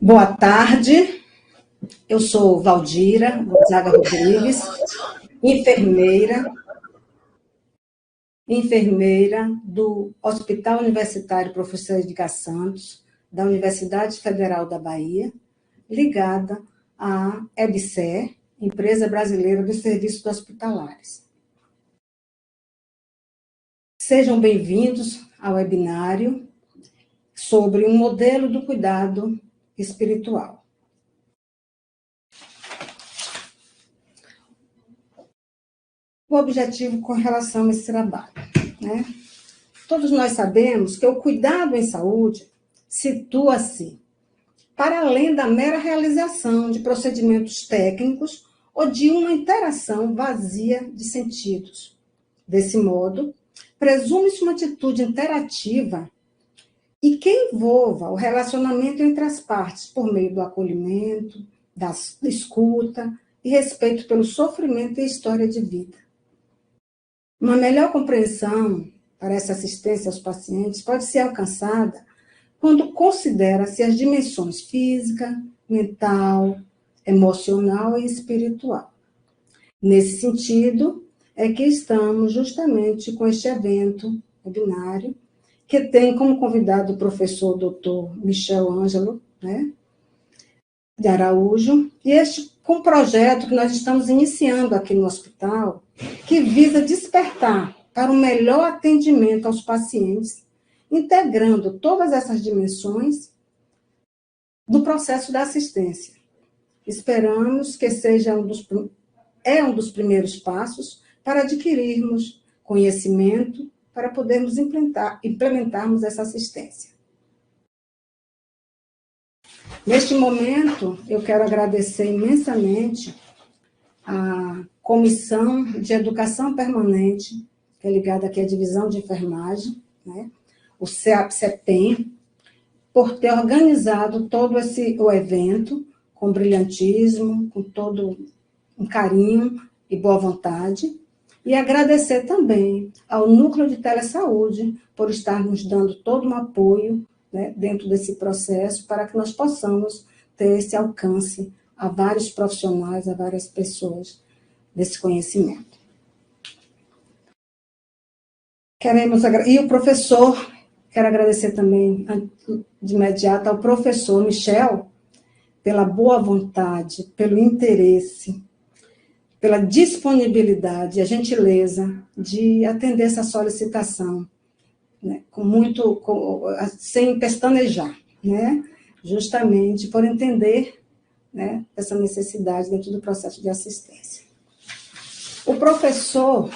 Boa tarde, eu sou Valdira Gonzaga Rodrigues, enfermeira do Hospital Universitário Professor Edgar Santos, da Universidade Federal da Bahia, ligada à EBSER, Empresa Brasileira dos Serviços Hospitalares. Sejam bem-vindos ao webinário sobre um modelo do cuidado espiritual. O objetivo com relação a esse trabalho, né? Todos nós sabemos que o cuidado em saúde situa-se para além da mera realização de procedimentos técnicos ou de uma interação vazia de sentidos. Desse modo, presume-se uma atitude interativa e que envolva o relacionamento entre as partes por meio do acolhimento, da escuta e respeito pelo sofrimento e história de vida. Uma melhor compreensão para essa assistência aos pacientes pode ser alcançada quando considera-se as dimensões física, mental, emocional e espiritual. Nesse sentido, é que estamos justamente com este evento webinário, que tem como convidado o professor Dr. Michel Ângelo, né, de Araújo, e com um projeto que nós estamos iniciando aqui no hospital, que visa despertar para um melhor atendimento aos pacientes, integrando todas essas dimensões do processo da assistência. Esperamos que seja um dos primeiros passos para adquirirmos conhecimento para podermos implementarmos essa assistência. Neste momento, eu quero agradecer imensamente a Comissão de Educação Permanente, que é ligada aqui à Divisão de Enfermagem, né? O CEAP-CEPEM, por ter organizado todo o evento com brilhantismo, com todo um carinho e boa vontade, e agradecer também ao Núcleo de Telesaúde por estar nos dando todo um apoio, né, dentro desse processo, para que nós possamos ter esse alcance a vários profissionais, a várias pessoas desse conhecimento. E o professor, quero agradecer também, de imediato, ao professor Michel, pela boa vontade, pelo interesse, pela disponibilidade e a gentileza de atender essa solicitação, né, sem pestanejar, né, justamente por entender, né, essa necessidade dentro do processo de assistência. O professor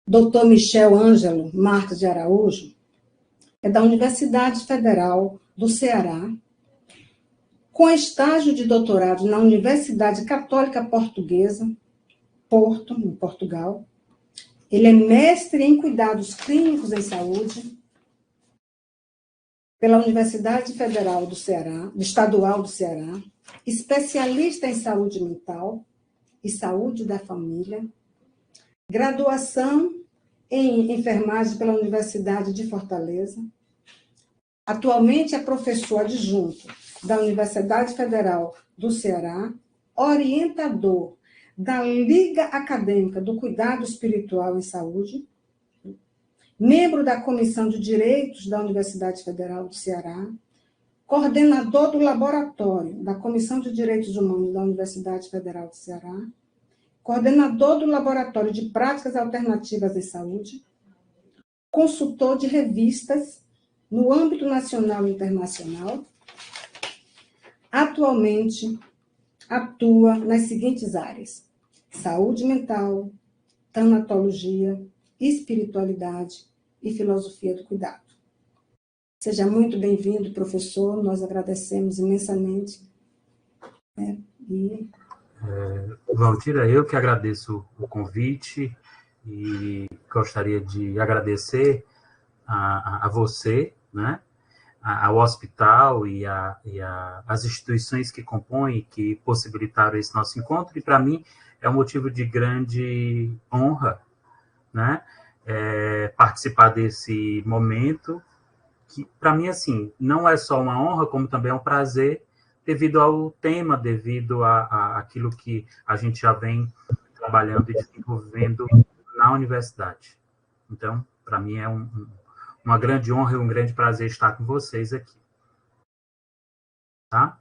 Dr. Michel Ângelo Marques de Araújo é da Universidade Federal do Ceará, com estágio de doutorado na Universidade Católica Portuguesa, Porto, em Portugal. Ele é mestre em cuidados clínicos em saúde pela Universidade Federal do Ceará, Estadual do Ceará, especialista em saúde mental e saúde da família, graduação em enfermagem pela Universidade de Fortaleza. Atualmente é professor adjunto da Universidade Federal do Ceará, orientador da Liga Acadêmica do Cuidado Espiritual em Saúde, membro da Comissão de Direitos da Universidade Federal do Ceará, coordenador do laboratório da Comissão de Direitos Humanos da Universidade Federal do Ceará, coordenador do Laboratório de Práticas Alternativas em Saúde, consultor de revistas no âmbito nacional e internacional. Atualmente, atua nas seguintes áreas: saúde mental, tanatologia, espiritualidade e filosofia do cuidado. Seja muito bem-vindo, professor, nós agradecemos imensamente. Valdira, eu que agradeço o convite e gostaria de agradecer a você, né, ao hospital e as instituições que compõem, que possibilitaram esse nosso encontro, e para mim é um motivo de grande honra, né, participar desse momento que para mim, assim, não é só uma honra, como também é um prazer, devido ao tema, devido a aquilo que a gente já vem trabalhando e desenvolvendo na universidade. Então, para mim é uma grande honra e um grande prazer estar com vocês aqui. Tá?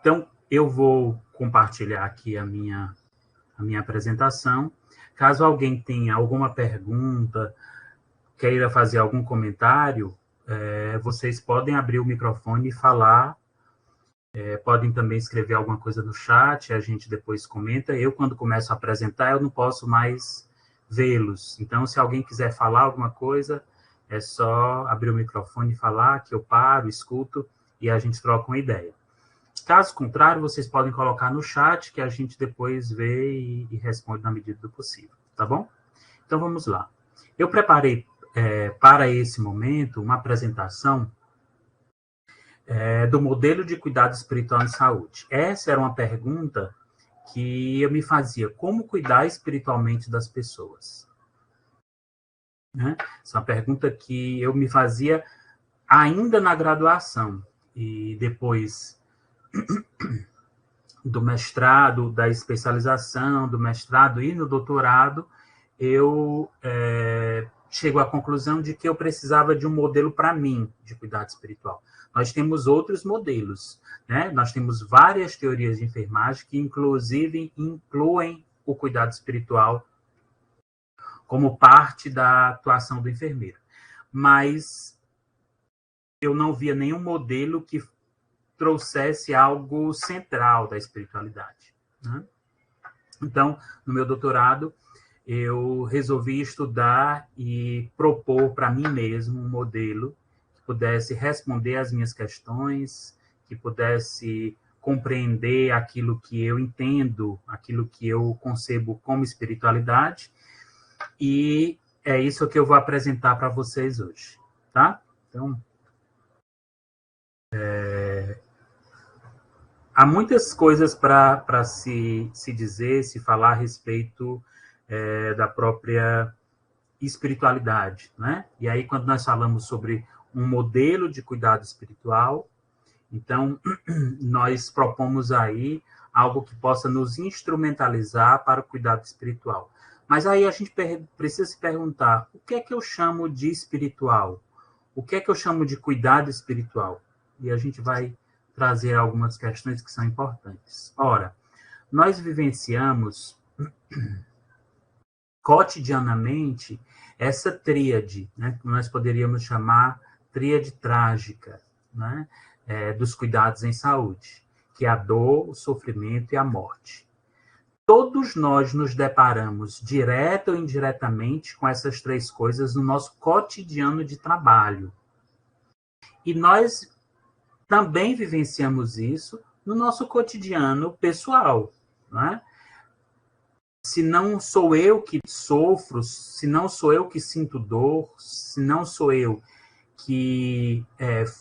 Então, eu vou compartilhar aqui a minha apresentação. Caso alguém tenha alguma pergunta, queira fazer algum comentário, vocês podem abrir o microfone e falar. Podem também escrever alguma coisa no chat, a gente depois comenta. Eu, quando começo a apresentar, eu não posso mais vê-los. Então, se alguém quiser falar alguma coisa, é só abrir o microfone e falar, que eu paro, escuto e a gente troca uma ideia. Caso contrário, vocês podem colocar no chat, que a gente depois vê e responde na medida do possível, tá bom? Então, vamos lá. Eu preparei para esse momento uma apresentação do modelo de cuidado espiritual em saúde. Essa era uma pergunta que eu me fazia: como cuidar espiritualmente das pessoas? Né? Essa é uma pergunta que eu me fazia ainda na graduação, e depois do mestrado, da especialização, do mestrado e no doutorado, eu chego à conclusão de que eu precisava de um modelo para mim de cuidado espiritual. Nós temos outros modelos, né? Nós temos várias teorias de enfermagem que, inclusive, incluem o cuidado espiritual como parte da atuação do enfermeiro. Mas eu não via nenhum modelo que trouxesse algo central da espiritualidade, né? Então, no meu doutorado, eu resolvi estudar e propor para mim mesmo um modelo que pudesse responder às minhas questões, que pudesse compreender aquilo que eu entendo, aquilo que eu concebo como espiritualidade, e é isso que eu vou apresentar para vocês hoje, tá? Então, há muitas coisas para se dizer, se falar a respeito da própria espiritualidade, né? E aí, quando nós falamos sobre um modelo de cuidado espiritual, então, nós propomos aí algo que possa nos instrumentalizar para o cuidado espiritual. Mas aí a gente precisa se perguntar: o que é que eu chamo de espiritual? O que é que eu chamo de cuidado espiritual? E a gente vai trazer algumas questões que são importantes. Ora, nós vivenciamos cotidianamente essa tríade, né, que nós poderíamos chamar tríade trágica, né, dos cuidados em saúde, que é a dor, o sofrimento e a morte. Todos nós nos deparamos, direta ou indiretamente, com essas três coisas no nosso cotidiano de trabalho. E nós também vivenciamos isso no nosso cotidiano pessoal, né? Se não sou eu que sofro, se não sou eu que sinto dor, se não sou eu que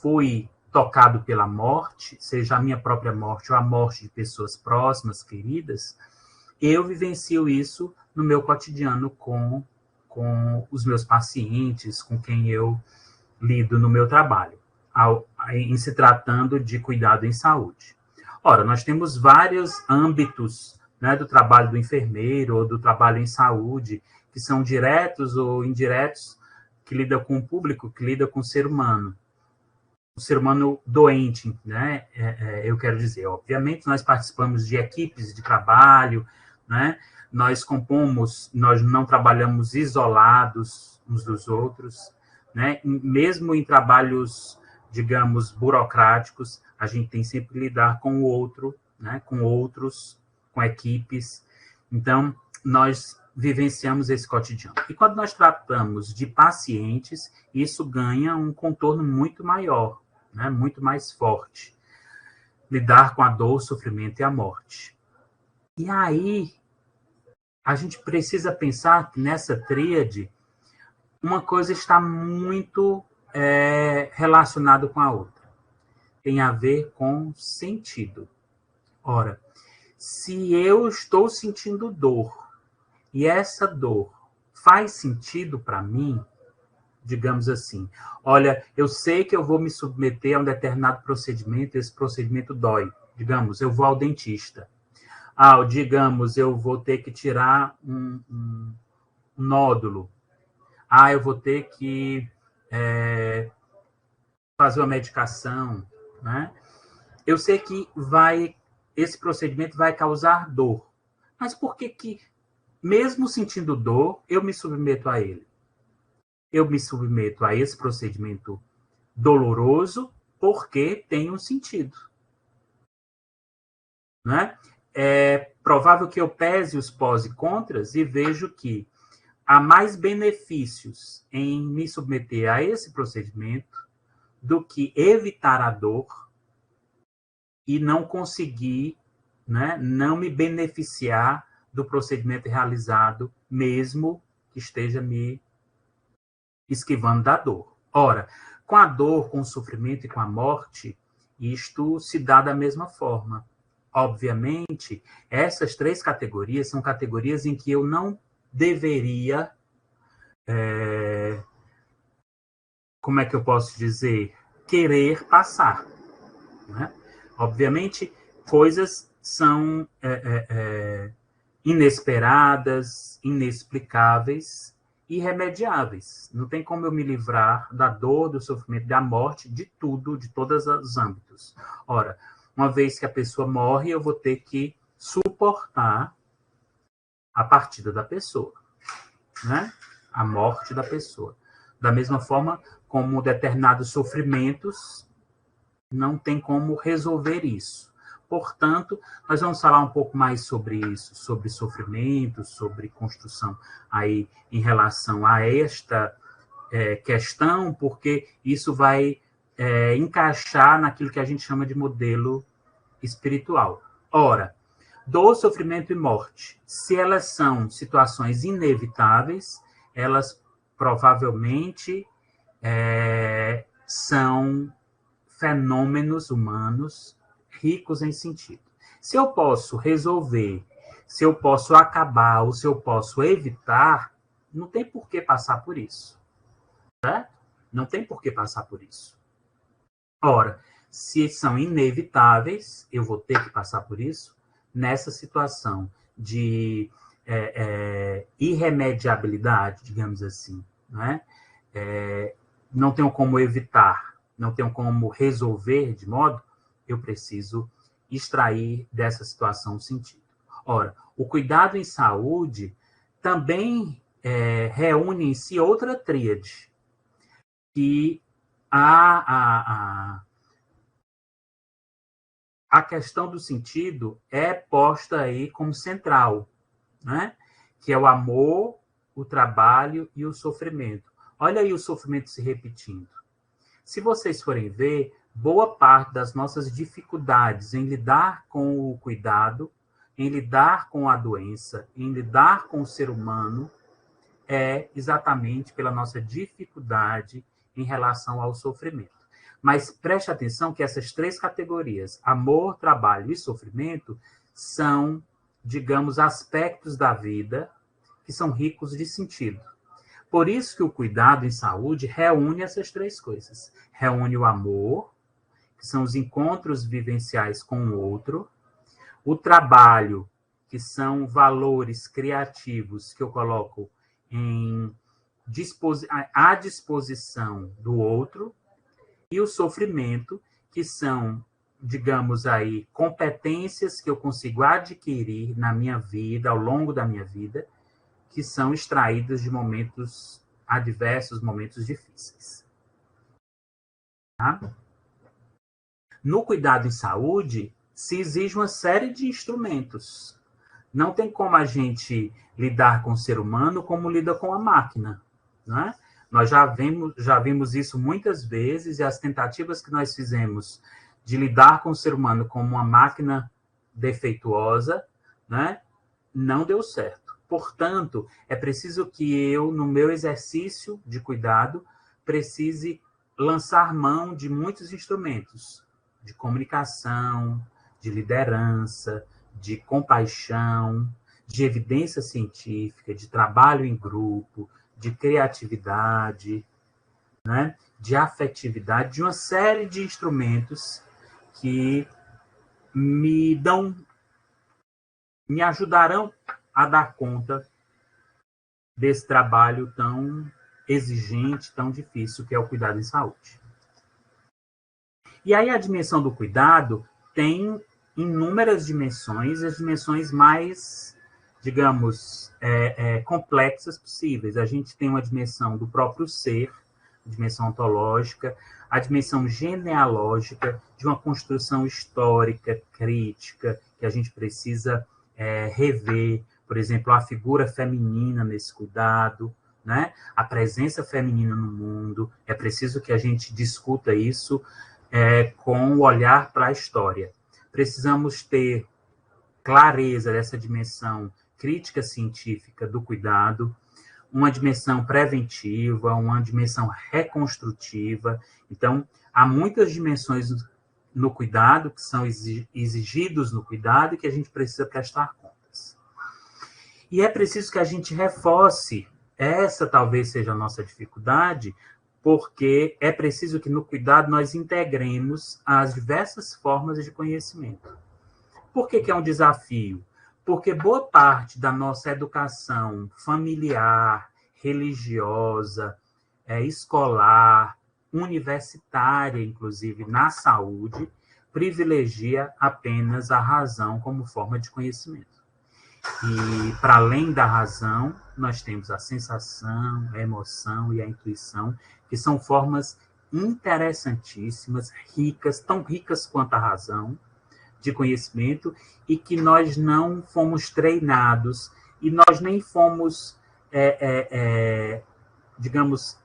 fui tocado pela morte, seja a minha própria morte ou a morte de pessoas próximas, queridas, eu vivencio isso no meu cotidiano com os meus pacientes, com quem eu lido no meu trabalho, em se tratando de cuidado em saúde. Ora, nós temos vários âmbitos, né, do trabalho do enfermeiro ou do trabalho em saúde, que são diretos ou indiretos, que lida com o público, que lida com o ser humano doente, né? Eu quero dizer, obviamente, nós participamos de equipes de trabalho, né? Nós não trabalhamos isolados uns dos outros, né? Mesmo em trabalhos, digamos, burocráticos, a gente tem sempre que lidar com o outro, né? Com outros, com equipes. Então, nós vivenciamos esse cotidiano. E quando nós tratamos de pacientes, isso ganha um contorno muito maior, né? Muito mais forte. Lidar com a dor, o sofrimento e a morte. E aí, a gente precisa pensar que nessa tríade, uma coisa está muito relacionada com a outra. Tem a ver com sentido. Ora, se eu estou sentindo dor, e essa dor faz sentido para mim, digamos assim, olha, eu sei que eu vou me submeter a um determinado procedimento, esse procedimento dói. Digamos, eu vou ao dentista. Digamos, eu vou ter que tirar um nódulo. Eu vou ter que fazer uma medicação, né? Eu sei que esse procedimento vai causar dor. Mas por que, mesmo sentindo dor, eu me submeto a ele? Eu me submeto a esse procedimento doloroso porque tem um sentido. Né? É provável que eu pese os pós e contras e vejo que há mais benefícios em me submeter a esse procedimento do que evitar a dor e não conseguir, né, não me beneficiar do procedimento realizado, mesmo que esteja me esquivando da dor. Ora, com a dor, com o sofrimento e com a morte, isto se dá da mesma forma. Obviamente, essas três categorias são categorias em que eu não deveria, como é que eu posso dizer, querer passar. Né? Obviamente, coisas são inesperadas, inexplicáveis, irremediáveis. Não tem como eu me livrar da dor, do sofrimento, da morte, de tudo, de todos os âmbitos. Ora, uma vez que a pessoa morre, eu vou ter que suportar a partida da pessoa, né? A morte da pessoa. Da mesma forma como determinados sofrimentos não tem como resolver isso. Portanto, nós vamos falar um pouco mais sobre isso, sobre sofrimento, sobre construção aí em relação a esta questão, porque isso vai encaixar naquilo que a gente chama de modelo espiritual. Ora, dor, sofrimento e morte, se elas são situações inevitáveis, elas provavelmente são fenômenos humanos ricos em sentido. Se eu posso resolver, se eu posso acabar ou se eu posso evitar, não tem por que passar por isso. Certo? Não tem por que passar por isso. Ora, se são inevitáveis, eu vou ter que passar por isso, nessa situação de irremediabilidade, digamos assim, né? Não tenho como evitar, não tenho como resolver de modo, eu preciso extrair dessa situação o sentido. Ora, o cuidado em saúde também reúne em si outra tríade, que a questão do sentido é posta aí como central, né? Que é o amor, o trabalho e o sofrimento. Olha aí o sofrimento se repetindo. Se vocês forem ver, boa parte das nossas dificuldades em lidar com o cuidado, em lidar com a doença, em lidar com o ser humano, é exatamente pela nossa dificuldade em relação ao sofrimento. Mas preste atenção que essas três categorias, amor, trabalho e sofrimento, são, digamos, aspectos da vida que são ricos de sentido. Por isso que o cuidado em saúde reúne essas três coisas. Reúne o amor, que são os encontros vivenciais com o outro, o trabalho, que são valores criativos que eu coloco à disposição do outro, e o sofrimento, que são, digamos aí, competências que eu consigo adquirir na minha vida, ao longo da minha vida, que são extraídas de momentos adversos, momentos difíceis. Tá? No cuidado em saúde, se exige uma série de instrumentos. Não tem como a gente lidar com o ser humano como lida com a máquina, né? Nós já vimos isso muitas vezes, e as tentativas que nós fizemos de lidar com o ser humano como uma máquina defeituosa, né, não deu certo. Portanto, é preciso que eu, no meu exercício de cuidado, precise lançar mão de muitos instrumentos de comunicação, de liderança, de compaixão, de evidência científica, de trabalho em grupo, de criatividade, né, de afetividade, de uma série de instrumentos que me ajudarão a dar conta desse trabalho tão exigente, tão difícil, que é o cuidado em saúde. E aí a dimensão do cuidado tem inúmeras dimensões, as dimensões mais, digamos, complexas possíveis. A gente tem uma dimensão do próprio ser, a dimensão ontológica, a dimensão genealógica, de uma construção histórica, crítica, que a gente precisa rever, por exemplo, a figura feminina nesse cuidado, né? A presença feminina no mundo. É preciso que a gente discuta isso com o olhar para a história. Precisamos ter clareza dessa dimensão crítica científica do cuidado, uma dimensão preventiva, uma dimensão reconstrutiva. Então, há muitas dimensões no cuidado que são exigidos no cuidado e que a gente precisa prestar contas. E é preciso que a gente reforce, essa talvez seja a nossa dificuldade, porque é preciso que no cuidado nós integremos as diversas formas de conhecimento. Por que é um desafio? Porque boa parte da nossa educação familiar, religiosa, escolar, universitária, inclusive na saúde, privilegia apenas a razão como forma de conhecimento. E, para além da razão, nós temos a sensação, a emoção e a intuição, que são formas interessantíssimas, ricas, tão ricas quanto a razão, de conhecimento, e que nós não fomos treinados, e nós nem fomos, digamos,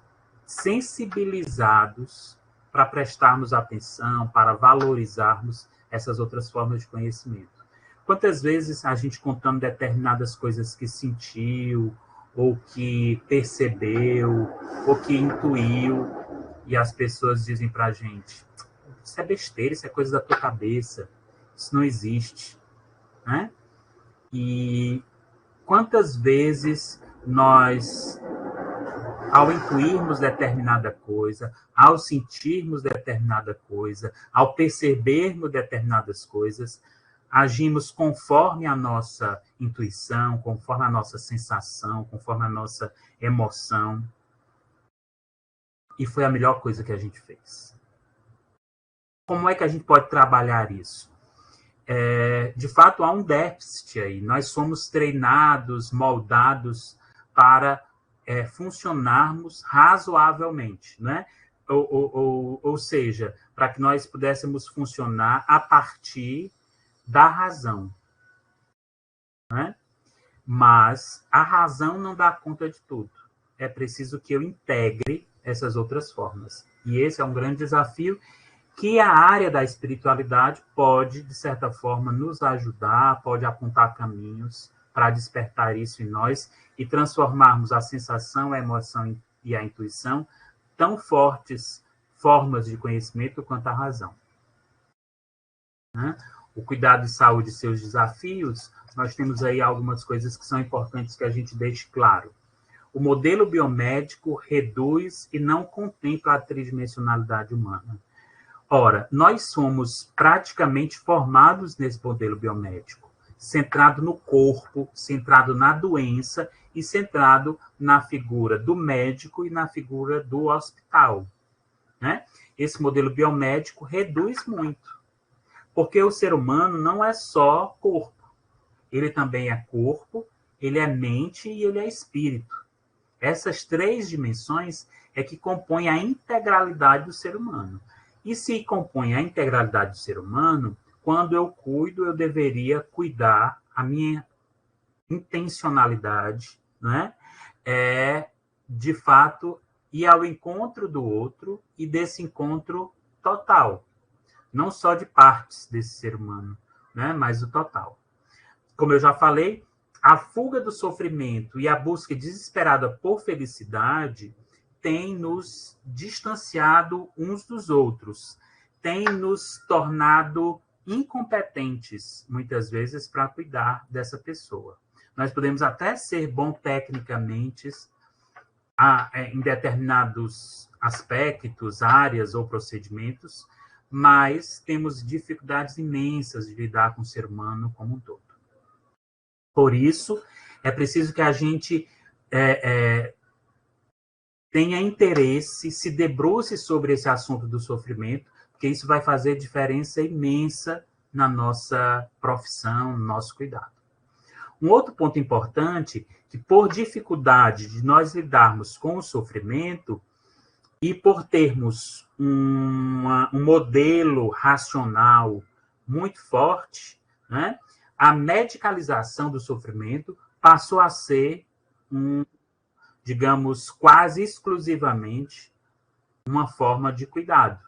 sensibilizados para prestarmos atenção, para valorizarmos essas outras formas de conhecimento. Quantas vezes a gente contando determinadas coisas que sentiu, ou que percebeu, ou que intuiu, e as pessoas dizem para a gente, isso é besteira, isso é coisa da tua cabeça, isso não existe, né? E quantas vezes nós, ao intuirmos determinada coisa, ao sentirmos determinada coisa, ao percebermos determinadas coisas, agimos conforme a nossa intuição, conforme a nossa sensação, conforme a nossa emoção. E foi a melhor coisa que a gente fez. Como é que a gente pode trabalhar isso? De fato, há um déficit aí. Nós somos treinados, moldados para funcionarmos razoavelmente, né? Ou seja, para que nós pudéssemos funcionar a partir da razão, né? Mas a razão não dá conta de tudo. É preciso que eu integre essas outras formas. E esse é um grande desafio que a área da espiritualidade pode, de certa forma, nos ajudar, pode apontar caminhos para despertar isso em nós e transformarmos a sensação, a emoção e a intuição tão fortes formas de conhecimento quanto a razão. Né? O cuidado de saúde e seus desafios, nós temos aí algumas coisas que são importantes que a gente deixe claro. O modelo biomédico reduz e não contempla a tridimensionalidade humana. Ora, nós somos praticamente formados nesse modelo biomédico, centrado no corpo, centrado na doença e centrado na figura do médico e na figura do hospital, né? Esse modelo biomédico reduz muito, porque o ser humano não é só corpo, ele também é corpo, ele é mente e ele é espírito. Essas três dimensões é que compõem a integralidade do ser humano. E se compõe a integralidade do ser humano, quando eu cuido, eu deveria cuidar a minha intencionalidade, né? De fato, ir ao encontro do outro e desse encontro total. Não só de partes desse ser humano, né? Mas o total. Como eu já falei, a fuga do sofrimento e a busca desesperada por felicidade tem nos distanciado uns dos outros, tem nos tornado incompetentes, muitas vezes, para cuidar dessa pessoa. Nós podemos até ser bom tecnicamente, em determinados aspectos, áreas ou procedimentos, mas temos dificuldades imensas de lidar com o ser humano como um todo. Por isso, é preciso que a gente tenha interesse, se debruce sobre esse assunto do sofrimento, porque isso vai fazer diferença imensa na nossa profissão, no nosso cuidado. Um outro ponto importante, que por dificuldade de nós lidarmos com o sofrimento e por termos um modelo racional muito forte, né, a medicalização do sofrimento passou a ser, digamos, quase exclusivamente uma forma de cuidado.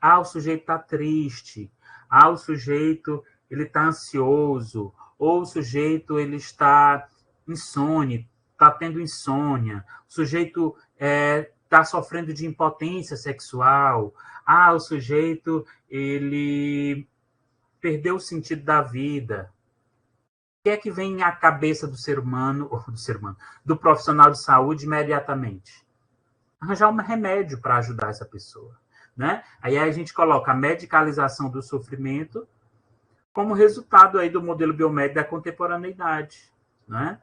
O sujeito está triste, o sujeito ele está ansioso, ou o sujeito ele está insone, está tendo insônia, o sujeito está sofrendo de impotência sexual, o sujeito ele perdeu o sentido da vida. O que é que vem à cabeça do ser humano, do profissional de saúde imediatamente? Arranjar um remédio para ajudar essa pessoa, né? Aí a gente coloca a medicalização do sofrimento como resultado aí do modelo biomédico da contemporaneidade, né?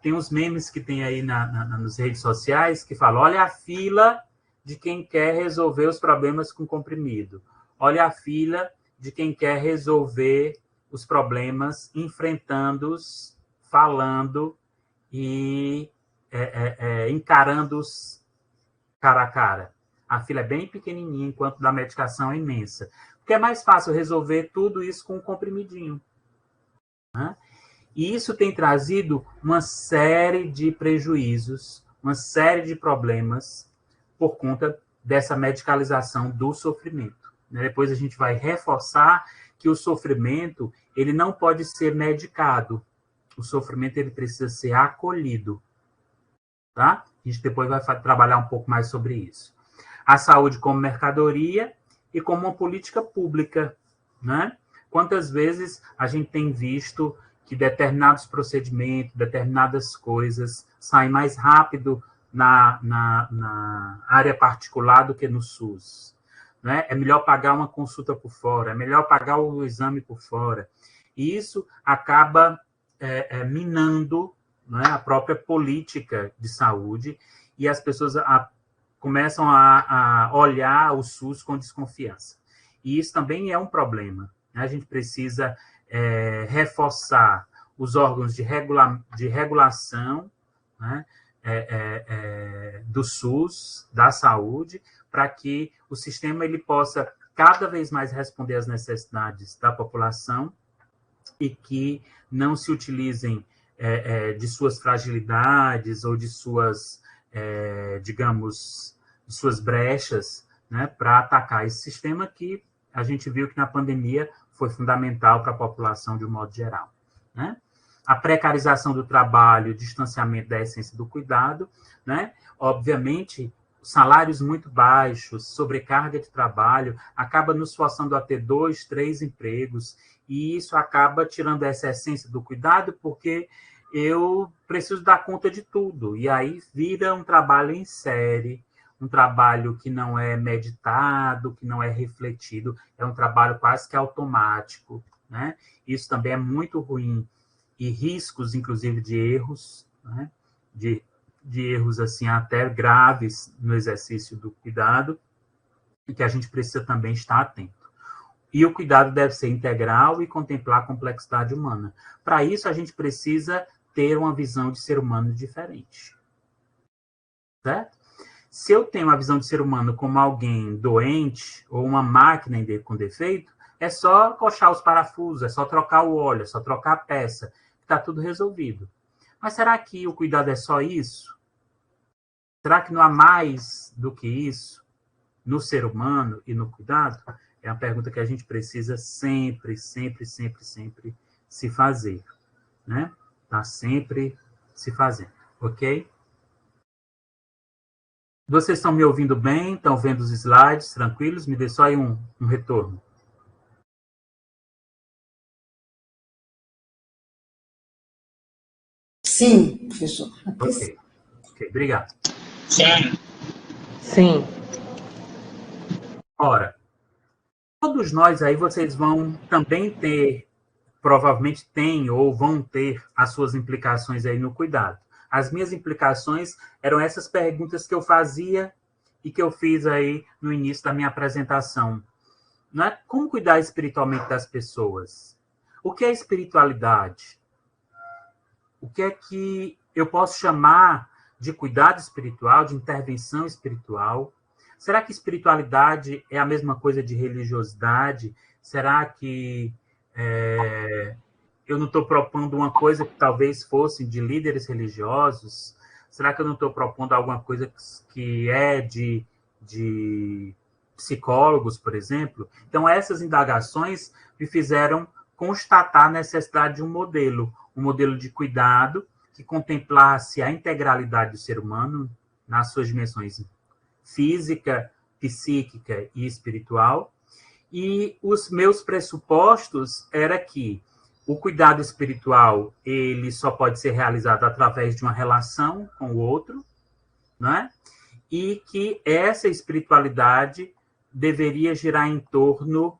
Tem uns memes que tem aí nas redes sociais que falam: olha a fila de quem quer resolver os problemas com comprimido. Olha a fila de quem quer resolver os problemas enfrentando-os, falando e encarando-os cara a cara. A fila é bem pequenininha, enquanto da medicação é imensa. Porque é mais fácil resolver tudo isso com um comprimidinho, né? E isso tem trazido uma série de prejuízos, uma série de problemas por conta dessa medicalização do sofrimento. Depois a gente vai reforçar que o sofrimento ele não pode ser medicado. O sofrimento ele precisa ser acolhido. Tá? A gente depois vai trabalhar um pouco mais sobre isso. A saúde como mercadoria e como uma política pública, né? Quantas vezes a gente tem visto que determinados procedimentos, determinadas coisas saem mais rápido na área particular do que no SUS, né? É melhor pagar uma consulta por fora, é melhor pagar o exame por fora. E isso acaba minando, né, a própria política de saúde e as pessoas começam a olhar o SUS com desconfiança. E isso também é um problema, né? A gente precisa reforçar os órgãos de regulação, né, do SUS, da saúde, para que o sistema ele possa cada vez mais responder às necessidades da população e que não se utilizem de suas fragilidades ou de suas, digamos, de suas brechas, né, para atacar esse sistema que a gente viu que na pandemia foi fundamental para a população de um modo geral, né? A precarização do trabalho, o distanciamento da essência do cuidado, né? Obviamente, salários muito baixos, sobrecarga de trabalho, acaba nos forçando a ter 2, 3 empregos, e isso acaba tirando essa essência do cuidado, porque eu preciso dar conta de tudo, e aí vira um trabalho em série, um trabalho que não é meditado, que não é refletido, é um trabalho quase que automático, né? Isso também é muito ruim, e riscos, inclusive, de erros, né? de erros assim até graves no exercício do cuidado, e que a gente precisa também estar atento. E o cuidado deve ser integral e contemplar a complexidade humana. Para isso, a gente precisa ter uma visão de ser humano diferente. Certo? Se eu tenho uma visão de ser humano como alguém doente ou uma máquina com defeito, é só coxar os parafusos, é só trocar o óleo, é só trocar a peça, está tudo resolvido. Mas será que o cuidado é só isso? Será que não há mais do que isso no ser humano e no cuidado? É uma pergunta que a gente precisa sempre, sempre, sempre, sempre se fazer, né? Tá sempre se fazendo, ok? Vocês estão me ouvindo bem? Estão vendo os slides tranquilos? Me dê só aí um retorno. Sim, professor. Ok. Ok, obrigado. Sim. Sim. Ora, todos nós aí, vocês vão também ter, provavelmente têm ou vão ter as suas implicações aí no cuidado. As minhas implicações eram essas perguntas que eu fazia e que eu fiz aí no início da minha apresentação. Não é? Como cuidar espiritualmente das pessoas? O que é espiritualidade? O que é que eu posso chamar de cuidado espiritual, de intervenção espiritual? Será que espiritualidade é a mesma coisa de religiosidade? Será que eu não estou propondo uma coisa que talvez fosse de líderes religiosos? Será que eu não estou propondo alguma coisa que é de psicólogos, por exemplo? Então, essas indagações me fizeram constatar a necessidade de um modelo de cuidado que contemplasse a integralidade do ser humano nas suas dimensões física, psíquica e espiritual. E os meus pressupostos era que o cuidado espiritual ele só pode ser realizado através de uma relação com o outro, né? E que essa espiritualidade deveria girar em torno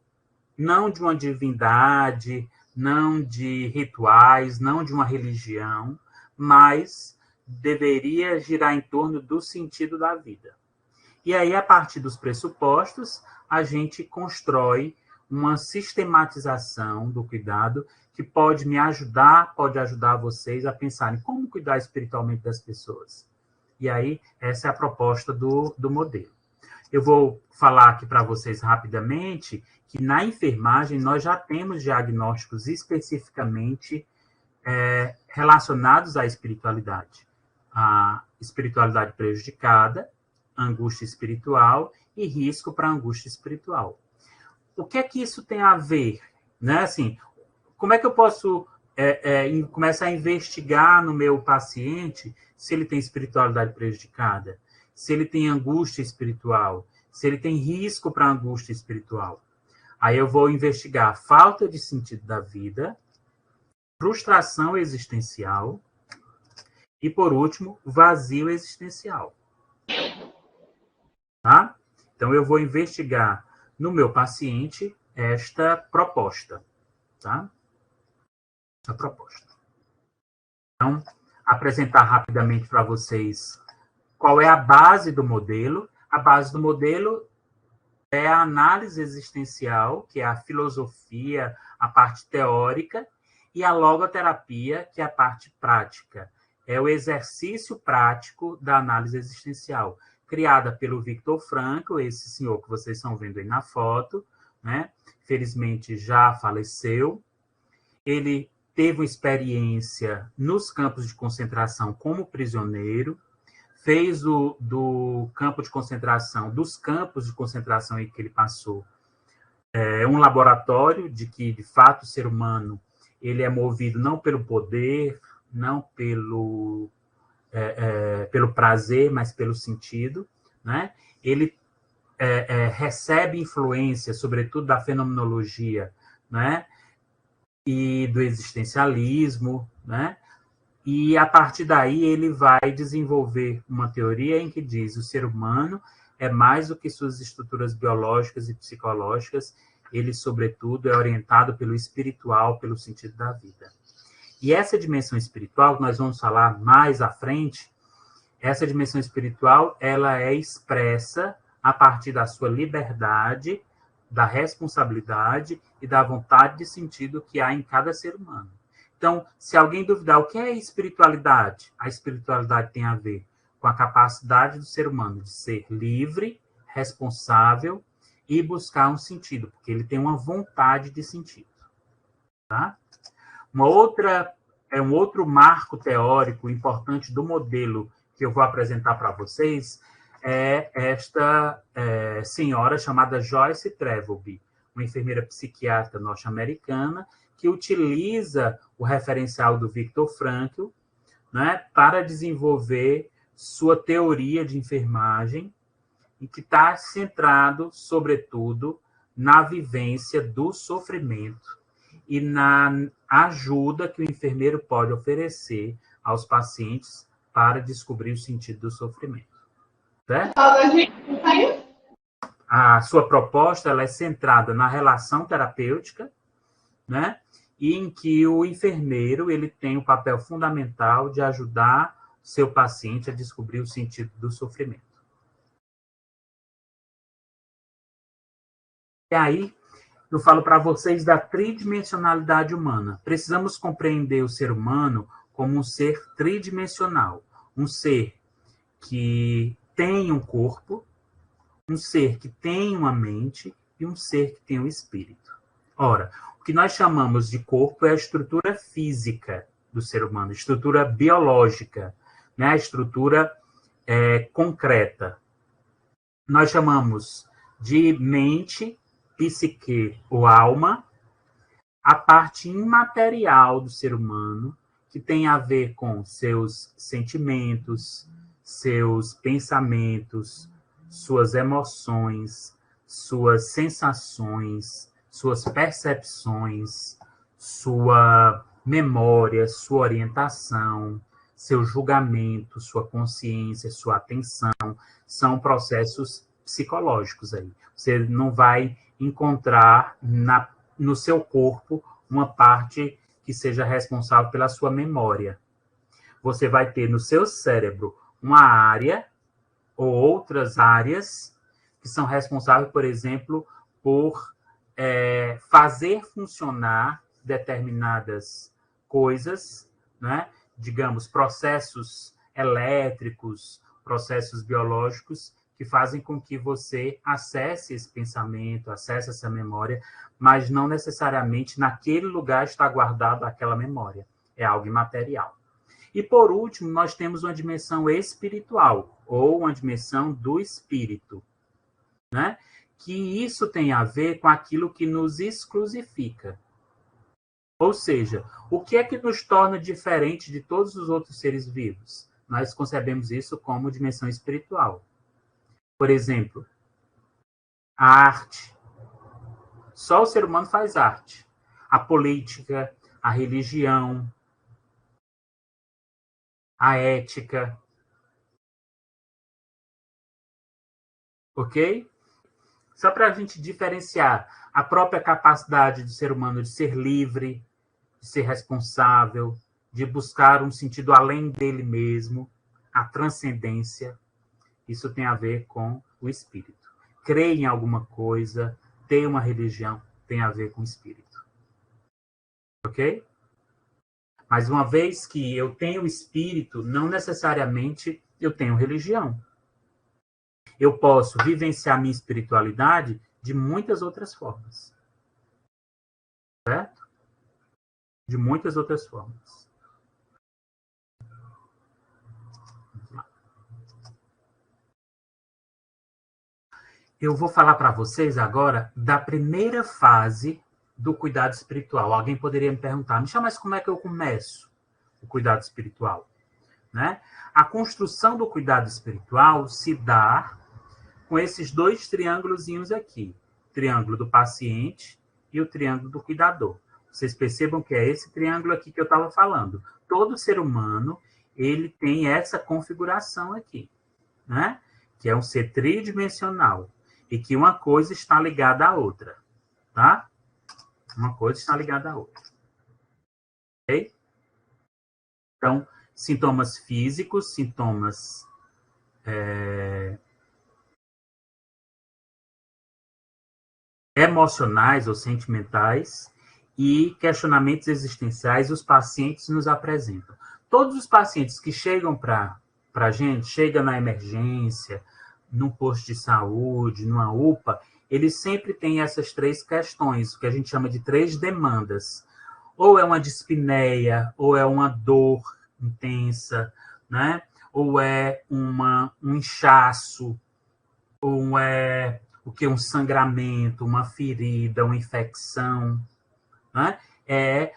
não de uma divindade, não de rituais, não de uma religião, mas deveria girar em torno do sentido da vida. E aí, a partir dos pressupostos, a gente constrói uma sistematização do cuidado que pode me ajudar, pode ajudar vocês a pensarem como cuidar espiritualmente das pessoas. E aí, essa é a proposta do modelo. Eu vou falar aqui para vocês rapidamente que na enfermagem nós já temos diagnósticos especificamente relacionados à espiritualidade. A espiritualidade prejudicada, angústia espiritual e risco para angústia espiritual. O que é que isso tem a ver? Né? Assim, como é que eu posso começar a investigar no meu paciente se ele tem espiritualidade prejudicada, se ele tem angústia espiritual, se ele tem risco para angústia espiritual? Aí eu vou investigar falta de sentido da vida, frustração existencial e, por último, vazio existencial. Tá? Então, eu vou investigar no meu paciente esta proposta. Tá? Essa proposta. Então, apresentar rapidamente para vocês qual é a base do modelo. A base do modelo é a análise existencial, que é a filosofia, a parte teórica, e a logoterapia, que é a parte prática. É o exercício prático da análise existencial, criada pelo Viktor Frankl, esse senhor que vocês estão vendo aí na foto, né? Felizmente já faleceu. Ele teve uma experiência nos campos de concentração como prisioneiro, fez do campo de concentração, dos campos de concentração em que ele passou, um laboratório de que, de fato, o ser humano ele é movido não pelo poder, não pelo prazer, mas pelo sentido, né? Ele recebe influência, sobretudo, da fenomenologia, né? E do existencialismo, né? E, a partir daí, ele vai desenvolver uma teoria em que diz que o ser humano é mais do que suas estruturas biológicas e psicológicas, ele, sobretudo, é orientado pelo espiritual, pelo sentido da vida. E essa dimensão espiritual, que nós vamos falar mais à frente, essa dimensão espiritual, ela é expressa a partir da sua liberdade, da responsabilidade e da vontade de sentido que há em cada ser humano. Então, se alguém duvidar o que é espiritualidade, a espiritualidade tem a ver com a capacidade do ser humano de ser livre, responsável e buscar um sentido, porque ele tem uma vontade de sentido. Tá? Um outro marco teórico importante do modelo que eu vou apresentar para vocês é esta senhora chamada Joyce Trevelby, uma enfermeira psiquiatra norte-americana que utiliza o referencial do Viktor Frankl, né, para desenvolver sua teoria de enfermagem e que está centrado, sobretudo, na vivência do sofrimento e na ajuda que o enfermeiro pode oferecer aos pacientes para descobrir o sentido do sofrimento. Certo? A sua proposta ela é centrada na relação terapêutica, né? E em que o enfermeiro ele tem o papel fundamental de ajudar seu paciente a descobrir o sentido do sofrimento. E aí, eu falo para vocês da tridimensionalidade humana. Precisamos compreender o ser humano como um ser tridimensional, um ser que tem um corpo, um ser que tem uma mente e um ser que tem um espírito. Ora, o que nós chamamos de corpo é a estrutura física do ser humano, a estrutura biológica, né? A estrutura concreta. Nós chamamos de mente, psique ou alma, a parte imaterial do ser humano, que tem a ver com seus sentimentos, seus pensamentos, suas emoções, suas sensações, suas percepções, sua memória, sua orientação, seu julgamento, sua consciência, sua atenção, são processos psicológicos aí. Você não vai encontrar no seu corpo uma parte que seja responsável pela sua memória. Você vai ter no seu cérebro uma área ou outras áreas que são responsáveis, por exemplo, por fazer funcionar determinadas coisas, né? Digamos, processos elétricos, processos biológicos, que fazem com que você acesse esse pensamento, acesse essa memória, mas não necessariamente naquele lugar está guardada aquela memória. É algo imaterial. E, por último, nós temos uma dimensão espiritual, ou uma dimensão do espírito, né? Que isso tem a ver com aquilo que nos exclusifica. Ou seja, o que é que nos torna diferente de todos os outros seres vivos? Nós concebemos isso como dimensão espiritual. Por exemplo, a arte. Só o ser humano faz arte. A política, a religião, a ética. Ok? Só para a gente diferenciar a própria capacidade do ser humano de ser livre, de ser responsável, de buscar um sentido além dele mesmo, a transcendência, isso tem a ver com o espírito. Crer em alguma coisa, ter uma religião, tem a ver com o espírito. Ok? Mas uma vez que eu tenho espírito, não necessariamente eu tenho religião. Eu posso vivenciar minha espiritualidade de muitas outras formas. Certo? De muitas outras formas. Eu vou falar para vocês agora da primeira fase do cuidado espiritual. Alguém poderia me perguntar, Michel, mas como é que eu começo o cuidado espiritual? Né? A construção do cuidado espiritual se dá com esses dois triângulozinhos aqui. O triângulo do paciente e o triângulo do cuidador. Vocês percebam que é esse triângulo aqui que eu estava falando. Todo ser humano, ele tem essa configuração aqui, né? Que é um ser tridimensional e que uma coisa está ligada à outra, tá? Uma coisa está ligada à outra. Ok? Então, sintomas físicos, sintomas emocionais ou sentimentais e questionamentos existenciais os pacientes nos apresentam. Todos os pacientes que chegam para a gente, chegam na emergência, num posto de saúde, numa UPA, eles sempre têm essas três questões, o que a gente chama de três demandas. Ou é uma dispneia, ou é uma dor intensa, né? Ou é um inchaço, ou é um sangramento, uma ferida, uma infecção, né? É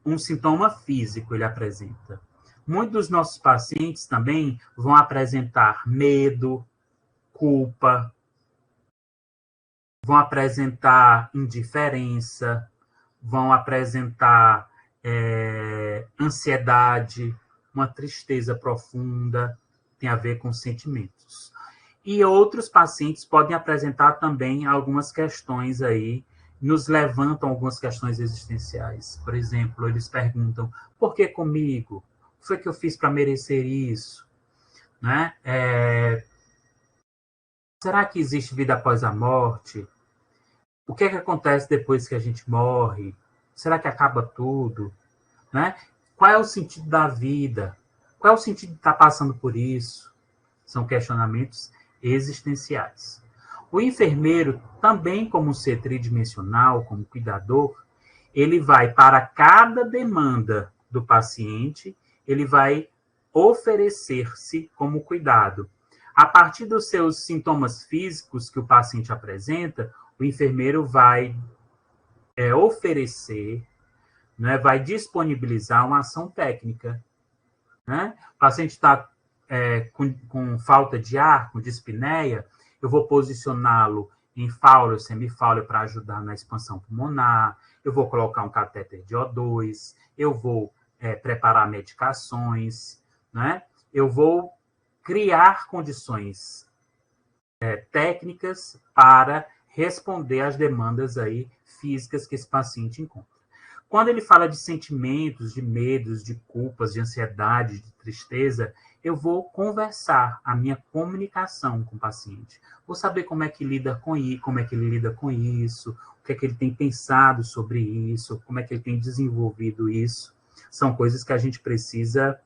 um sintoma físico ele apresenta. Muitos dos nossos pacientes também vão apresentar medo, culpa, vão apresentar indiferença, vão apresentar ansiedade, uma tristeza profunda, tem a ver com sentimentos. E outros pacientes podem apresentar também algumas questões aí, nos levantam algumas questões existenciais. Por exemplo, eles perguntam, por que comigo? O que foi que eu fiz para merecer isso? Né? Será que existe vida após a morte? O que é que acontece depois que a gente morre? Será que acaba tudo? Né? Qual é o sentido da vida? Qual é o sentido de estar passando por isso? São questionamentos existenciais. O enfermeiro, também como ser tridimensional, como cuidador, ele vai para cada demanda do paciente, ele vai oferecer-se como cuidado. A partir dos seus sintomas físicos que o paciente apresenta, o enfermeiro vai oferecer, né, vai disponibilizar uma ação técnica. Né? O paciente está com falta de ar, com dispneia, eu vou posicioná-lo em Fowler, semifowler para ajudar na expansão pulmonar, eu vou colocar um catéter de O2, eu vou preparar medicações, né? Eu vou criar condições técnicas para responder às demandas aí físicas que esse paciente encontra. Quando ele fala de sentimentos, de medos, de culpas, de ansiedade, de tristeza, eu vou conversar a minha comunicação com o paciente. Vou saber como é que lida com isso, como é que ele lida com isso, o que é que ele tem pensado sobre isso, como é que ele tem desenvolvido isso. São coisas que a gente precisa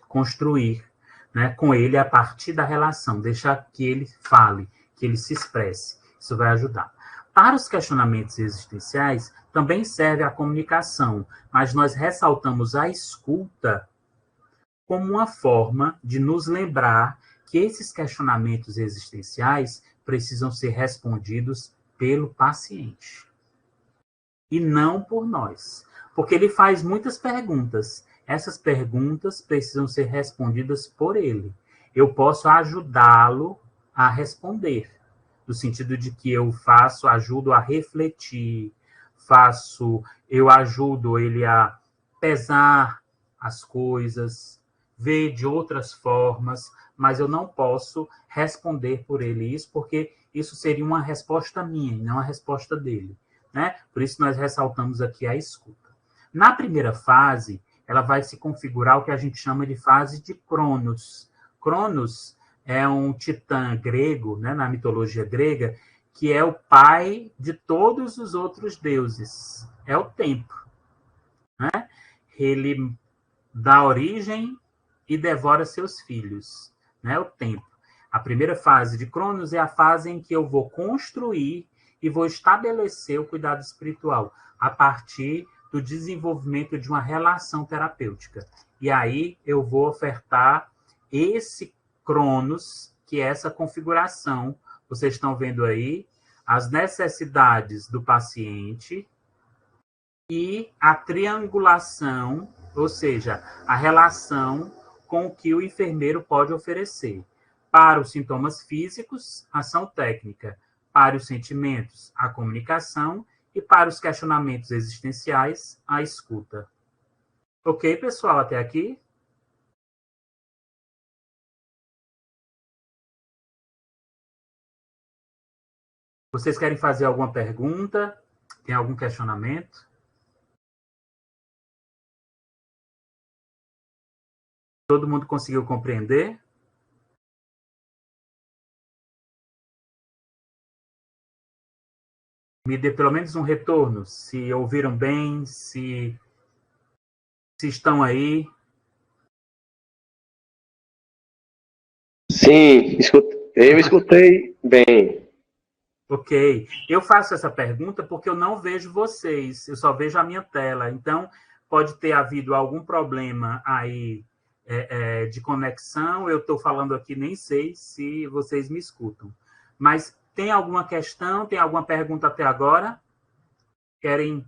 construir, né, com ele a partir da relação, deixar que ele fale, que ele se expresse. Isso vai ajudar. Para os questionamentos existenciais, também serve a comunicação, mas nós ressaltamos a escuta como uma forma de nos lembrar que esses questionamentos existenciais precisam ser respondidos pelo paciente e não por nós. Porque ele faz muitas perguntas. Essas perguntas precisam ser respondidas por ele. Eu posso ajudá-lo a responder, no sentido de que eu ajudo a refletir, eu ajudo ele a pesar as coisas, ver de outras formas, mas eu não posso responder por ele isso, porque isso seria uma resposta minha, não a resposta dele. Né? Por isso nós ressaltamos aqui a escuta. Na primeira fase, ela vai se configurar o que a gente chama de fase de Cronos. Cronos é um titã grego, né, na mitologia grega, que é o pai de todos os outros deuses. É o tempo. Né? Ele dá origem e devora seus filhos. Né? O tempo. A primeira fase de Cronos é a fase em que eu vou construir e vou estabelecer o cuidado espiritual a partir do desenvolvimento de uma relação terapêutica. E aí eu vou ofertar esse Cronos, que é essa configuração. Vocês estão vendo aí as necessidades do paciente e a triangulação, ou seja, a relação com o que o enfermeiro pode oferecer. Para os sintomas físicos, ação técnica. Para os sentimentos, a comunicação. E para os questionamentos existenciais, a escuta. Ok, pessoal, até aqui? Vocês querem fazer alguma pergunta? Tem algum questionamento? Todo mundo conseguiu compreender? Me dê pelo menos um retorno, se ouviram bem, se estão aí. Sim, eu escutei bem. Ok. Eu faço essa pergunta porque eu não vejo vocês, eu só vejo a minha tela. Então, pode ter havido algum problema aí de conexão. Eu estou falando aqui, nem sei se vocês me escutam. Mas tem alguma questão, tem alguma pergunta até agora? Querem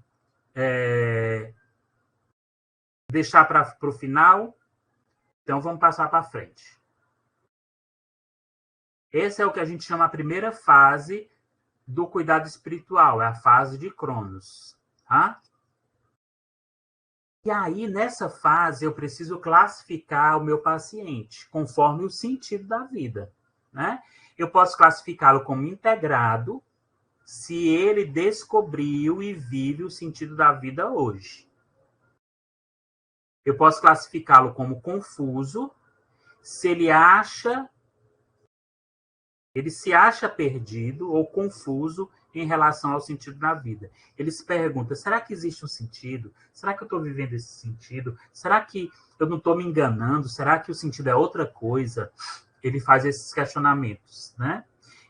deixar para o final? Então, vamos passar para frente. Esse é o que a gente chama a primeira fase do cuidado espiritual, é a fase de Cronos. Tá? E aí, nessa fase, eu preciso classificar o meu paciente conforme o sentido da vida, né? Eu posso classificá-lo como integrado, se ele descobriu e vive o sentido da vida hoje. Eu posso classificá-lo como confuso, se ele se acha perdido ou confuso em relação ao sentido da vida. Ele se pergunta, será que existe um sentido? Será que eu estou vivendo esse sentido? Será que eu não estou me enganando? Será que o sentido é outra coisa? Ele faz esses questionamentos, né?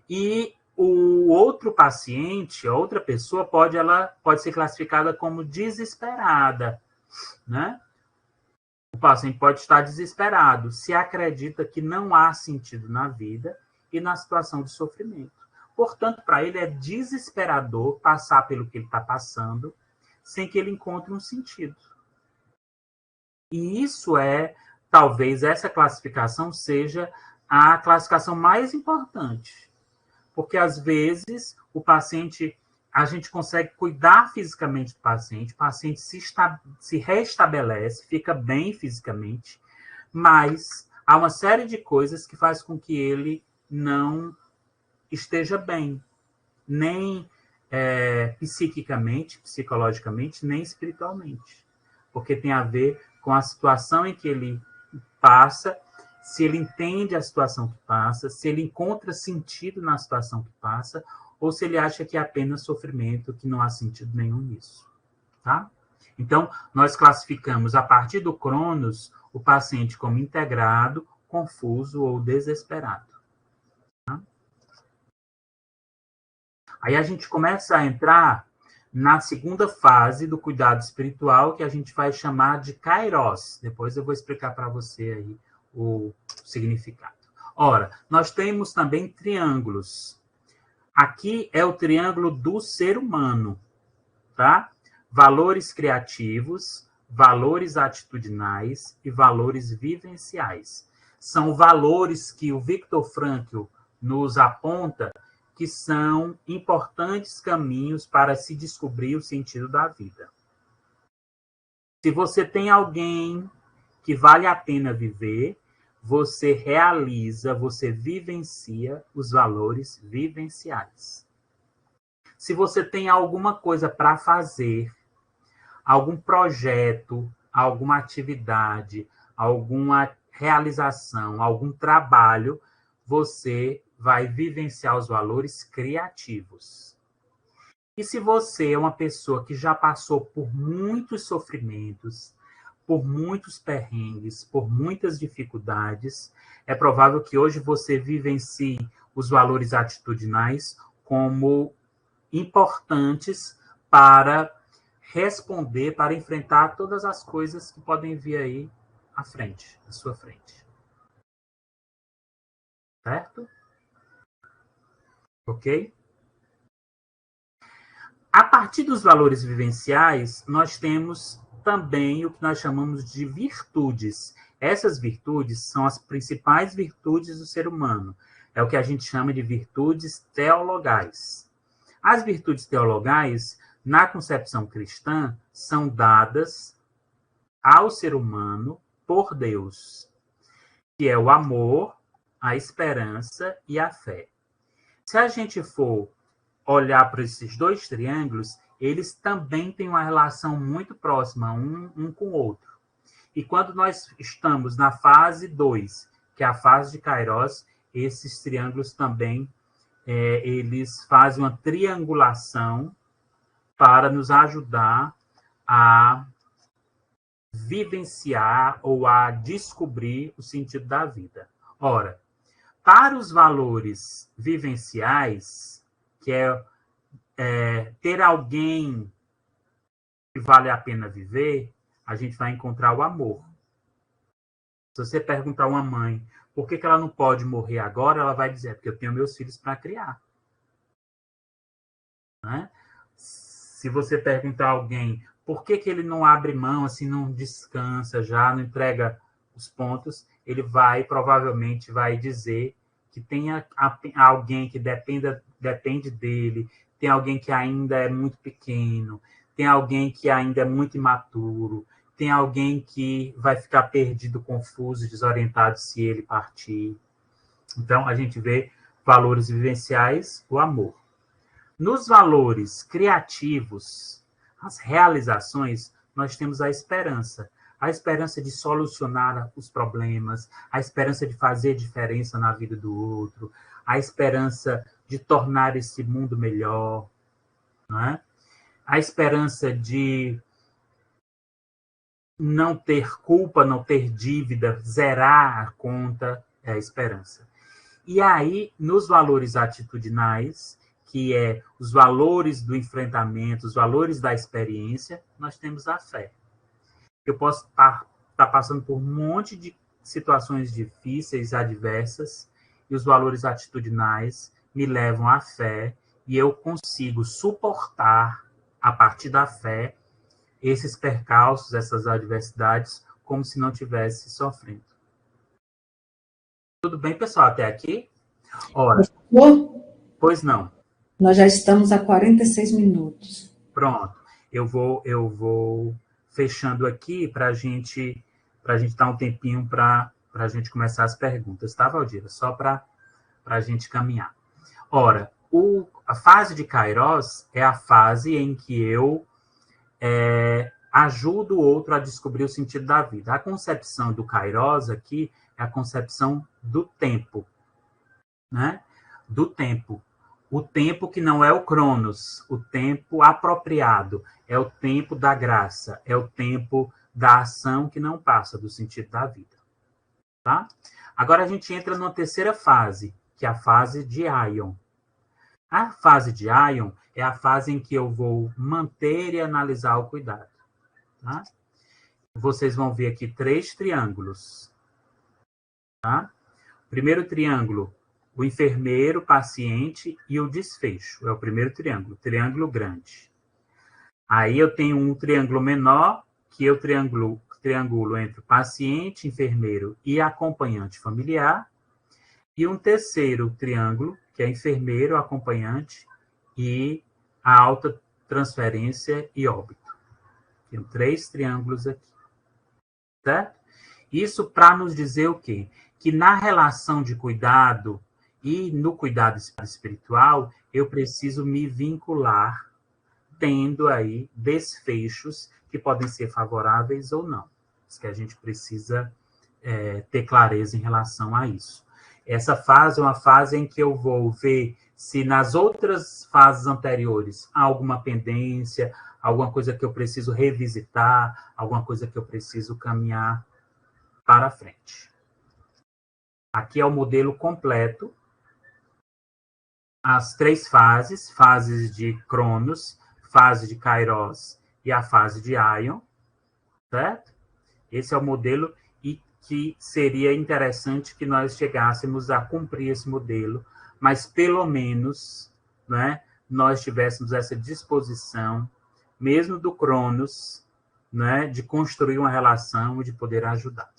E o outro paciente, a outra pessoa, ela pode ser classificada como desesperada, né? O paciente pode estar desesperado, se acredita que não há sentido na vida e na situação de sofrimento. Portanto, para ele é desesperador passar pelo que ele está passando sem que ele encontre um sentido. E isso talvez essa classificação seja a classificação mais importante. Porque, às vezes, a gente consegue cuidar fisicamente do paciente, o paciente se restabelece, fica bem fisicamente, mas há uma série de coisas que faz com que ele não esteja bem, nem psiquicamente, psicologicamente, nem espiritualmente. Porque tem a ver com a situação em que ele passa, se ele entende a situação que passa, se ele encontra sentido na situação que passa, ou se ele acha que é apenas sofrimento, que não há sentido nenhum nisso. Tá? Então, nós classificamos, a partir do Cronos, o paciente como integrado, confuso ou desesperado. Tá? Aí a gente começa a entrar na segunda fase do cuidado espiritual, que a gente vai chamar de Kairos. Depois eu vou explicar para você aí o significado. Ora, nós temos também triângulos. Aqui é o triângulo do ser humano, tá? Valores criativos, valores atitudinais e valores vivenciais. São valores que o Viktor Frankl nos aponta que são importantes caminhos para se descobrir o sentido da vida. Se você tem alguém que vale a pena viver, você realiza, você vivencia os valores vivenciais. Se você tem alguma coisa para fazer, algum projeto, alguma atividade, alguma realização, algum trabalho, você vai vivenciar os valores criativos. E se você é uma pessoa que já passou por muitos sofrimentos, por muitos perrengues, por muitas dificuldades, é provável que hoje você vivencie os valores atitudinais como importantes para responder, para enfrentar todas as coisas que podem vir aí à sua frente. Certo? Ok? A partir dos valores vivenciais, nós temos também o que nós chamamos de virtudes. Essas virtudes são as principais virtudes do ser humano. É o que a gente chama de virtudes teologais. As virtudes teologais, na concepção cristã, são dadas ao ser humano por Deus, que é o amor, a esperança e a fé. Se a gente for olhar para esses dois triângulos, eles também têm uma relação muito próxima um com o outro. E quando nós estamos na fase 2, que é a fase de Kairos, esses triângulos também eles fazem uma triangulação para nos ajudar a vivenciar ou a descobrir o sentido da vida. Ora, para os valores vivenciais, que é ter alguém que vale a pena viver, a gente vai encontrar o amor. Se você perguntar a uma mãe por que ela não pode morrer agora, ela vai dizer, porque eu tenho meus filhos para criar. Né? Se você perguntar a alguém por que ele não abre mão, assim, não descansa já, não entrega os pontos, ele provavelmente vai dizer que tem alguém que depende dele, tem alguém que ainda é muito pequeno, tem alguém que ainda é muito imaturo, tem alguém que vai ficar perdido, confuso, desorientado se ele partir. Então, a gente vê valores vivenciais, o amor. Nos valores criativos, as realizações, nós temos a esperança de solucionar os problemas, a esperança de fazer diferença na vida do outro, a esperança de tornar esse mundo melhor, não é? A esperança de não ter culpa, não ter dívida, zerar a conta, é a esperança. E aí, nos valores atitudinais, que é os valores do enfrentamento, os valores da experiência, nós temos a fé. Eu posso estar passando por um monte de situações difíceis, adversas, e os valores atitudinais me levam à fé, e eu consigo suportar, a partir da fé, esses percalços, essas adversidades, como se não tivesse sofrendo. Tudo bem, pessoal, até aqui? Ora, pois não. Nós já estamos a 46 minutos. Pronto. Eu vou fechando aqui para a gente dar um tempinho para a gente começar as perguntas, tá, Valdira? Só para a gente caminhar. Ora, a fase de Kairos é a fase em que eu ajudo o outro a descobrir o sentido da vida. A concepção do Kairos aqui é a concepção do tempo, né? Do tempo. O tempo que não é o Cronos, o tempo apropriado, é o tempo da graça, é o tempo da ação que não passa do sentido da vida. Tá? Agora a gente entra numa terceira fase, que é a fase de Aion. A fase de Aion é a fase em que eu vou manter e analisar o cuidado. Tá? Vocês vão ver aqui 3 triângulos. Tá? Primeiro triângulo, o enfermeiro, paciente e o desfecho. É o primeiro triângulo, triângulo Aí eu tenho um triângulo menor, que eu triângulo entre paciente, enfermeiro e acompanhante familiar. E um terceiro triângulo, que é enfermeiro, acompanhante e a alta transferência e óbito. Tem 3 triângulos aqui. Certo? Isso para nos dizer o quê? Que na relação de cuidado e no cuidado espiritual, eu preciso me vincular, tendo aí desfechos que podem ser favoráveis ou não. Isso que a gente precisa ter clareza em relação a isso. Essa fase é uma fase em que eu vou ver se nas outras fases anteriores há alguma pendência, alguma coisa que eu preciso revisitar, alguma coisa que eu preciso caminhar para frente. Aqui é o modelo completo. As 3 fases de Cronos, fase de Kairos e a fase de Aion, certo? Esse é o modelo e que seria interessante que nós chegássemos a cumprir esse modelo, mas pelo menos, né, nós tivéssemos essa disposição, mesmo do Cronos, né, de construir uma relação e de poder ajudar.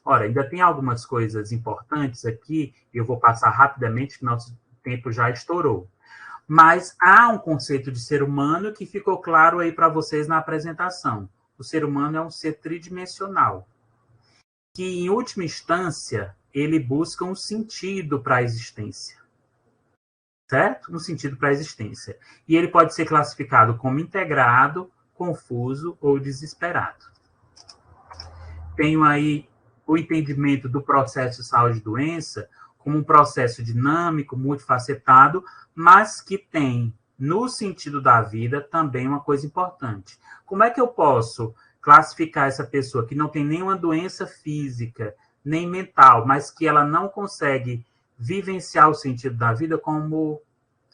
Ora, ainda tem algumas coisas importantes aqui, eu vou passar rapidamente, que nosso tempo já estourou. Mas há um conceito de ser humano que ficou claro aí para vocês na apresentação. O ser humano é um ser tridimensional, que, em última instância, ele busca um sentido para a existência. Certo? Um sentido para a existência. E ele pode ser classificado como integrado, confuso ou desesperado. Tenho aí o entendimento do processo de saúde e doença como um processo dinâmico, multifacetado, mas que tem, no sentido da vida, também uma coisa importante. Como é que eu posso classificar essa pessoa que não tem nenhuma doença física, nem mental, mas que ela não consegue vivenciar o sentido da vida como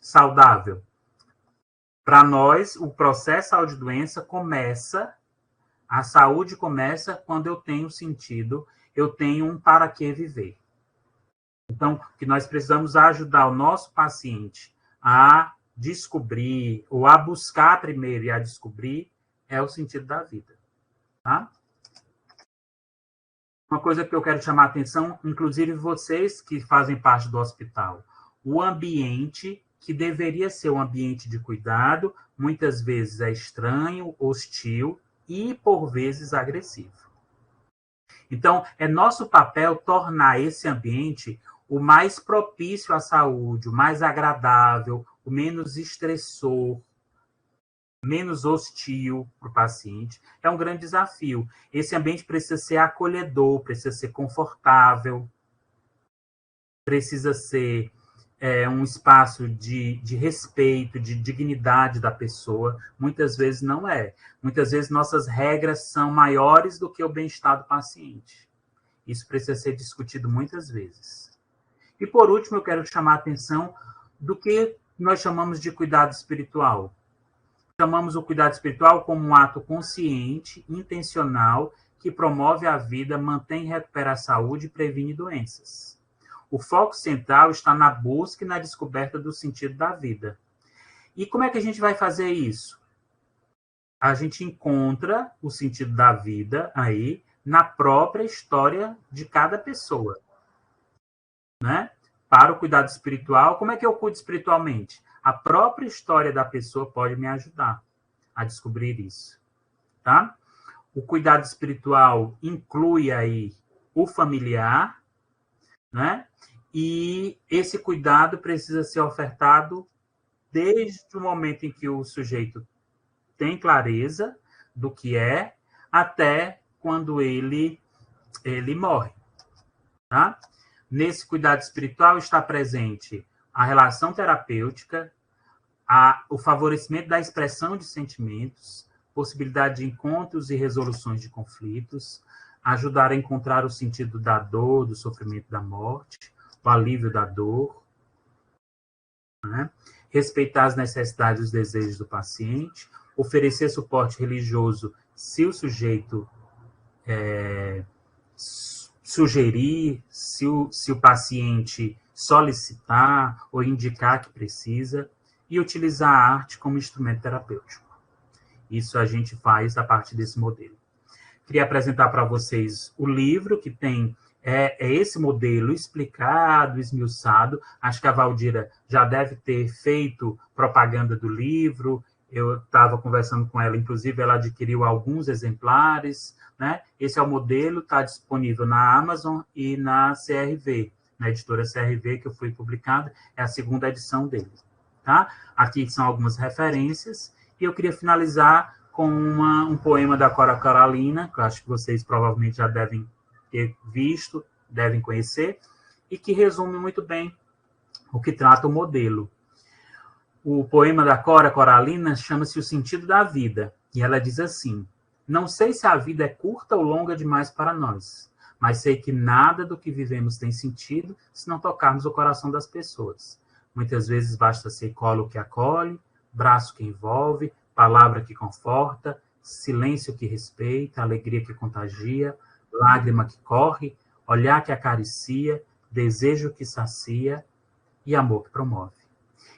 saudável? Para nós, o processo de saúde e doença começa, a saúde começa quando eu tenho sentido, eu tenho um para que viver. Então, o que nós precisamos ajudar o nosso paciente a descobrir, ou a buscar primeiro e a descobrir, é o sentido da vida. Tá? Uma coisa que eu quero chamar a atenção, inclusive vocês que fazem parte do hospital, o ambiente que deveria ser um ambiente de cuidado, muitas vezes é estranho, hostil, e, por vezes, agressivo. Então, é nosso papel tornar esse ambiente o mais propício à saúde, o mais agradável, o menos estressor, menos hostil para o paciente. É um grande desafio. Esse ambiente precisa ser acolhedor, precisa ser confortável, precisa ser um espaço de respeito, de dignidade da pessoa. Muitas vezes não é. Muitas vezes nossas regras são maiores do que o bem-estar do paciente. Isso precisa ser discutido muitas vezes. E, por último, eu quero chamar a atenção do que nós chamamos de cuidado espiritual. Chamamos o cuidado espiritual como um ato consciente, intencional, que promove a vida, mantém e recupera a saúde e previne doenças. O foco central está na busca e na descoberta do sentido da vida. E como é que a gente vai fazer isso? A gente encontra o sentido da vida aí na própria história de cada pessoa, né? Para o cuidado espiritual, como é que eu cuido espiritualmente? A própria história da pessoa pode me ajudar a descobrir isso, tá? O cuidado espiritual inclui aí o familiar, né? E esse cuidado precisa ser ofertado desde o momento em que o sujeito tem clareza do que é, até quando ele morre, tá? Nesse cuidado espiritual está presente a relação terapêutica, o favorecimento da expressão de sentimentos, possibilidade de encontros e resoluções de conflitos, ajudar a encontrar o sentido da dor, do sofrimento, da morte, o alívio da dor, né? Respeitar as necessidades e os desejos do paciente, oferecer suporte religioso se o sujeito sugerir, se o paciente solicitar ou indicar que precisa, e utilizar a arte como instrumento terapêutico. Isso a gente faz a partir desse modelo. Queria apresentar para vocês o livro que tem esse modelo explicado, esmiuçado. Acho que a Valdira já deve ter feito propaganda do livro. Eu estava conversando com ela, inclusive ela adquiriu alguns exemplares, né? Esse é o modelo, está disponível na Amazon e na CRV, na editora CRV, que eu fui publicado, é a segunda edição dele, tá? Aqui são algumas referências, e eu queria finalizar com um poema da Cora Coralina, que eu acho que vocês provavelmente já devem ter visto, devem conhecer, e que resume muito bem o que trata o modelo. O poema da Cora Coralina chama-se O Sentido da Vida, e ela diz assim: não sei se a vida é curta ou longa demais para nós, mas sei que nada do que vivemos tem sentido se não tocarmos o coração das pessoas. Muitas vezes basta ser colo que acolhe, braço que envolve, palavra que conforta, silêncio que respeita, alegria que contagia, lágrima que corre, olhar que acaricia, desejo que sacia e amor que promove.